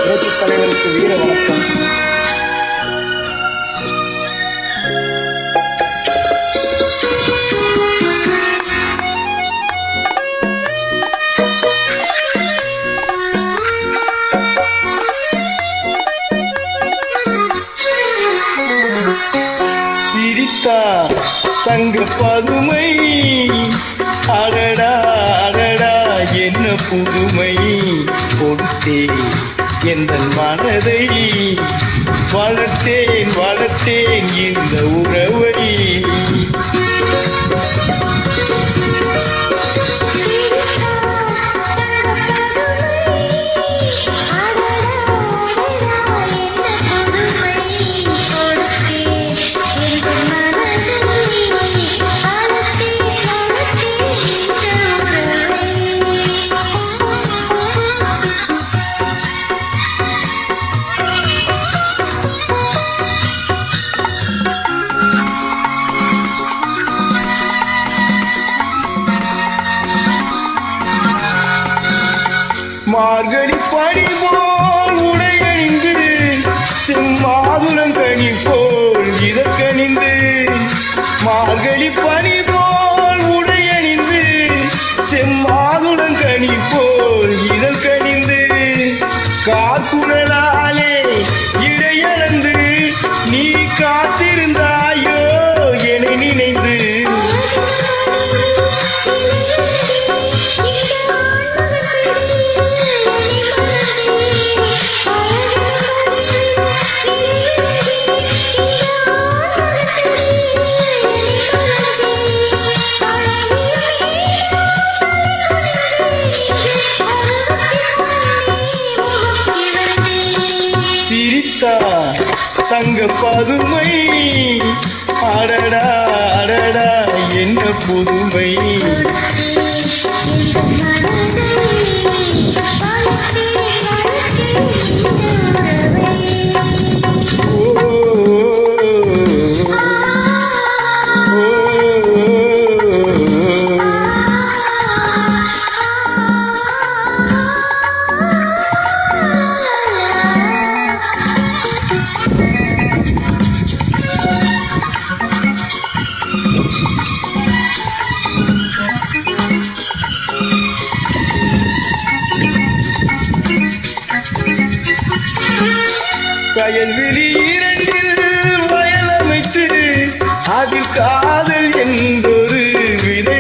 புரட்சி தலைவருக்கு வீர வணக்கம். சிரித்தா தங்க பதுமை, அடடா அடடா என்ன புதுமை, கொடுத்தே எந்த மனதை, வளர்த்தேன் வளர்த்தேன் இந்த உறவை. மார்கழி பனி போல் உடையணிந்து, செம்மாதுளங்கனி போல் இதற்கணிந்து, மார்கழி பனி போல் உடையணிந்து, செம்மாதுளங்கனி போல் இதற்கணிந்து, காக்குழலாலே இடையளந்து நீ காத்திருந்தாயோ என நினைந்து. சிரித்தா தங்க பதுமை, அடடா அடடா என்ன புதுமை. கயல்விழி இரண்டில் வயலமைத்து அதில் காதல் என்பொரு விதை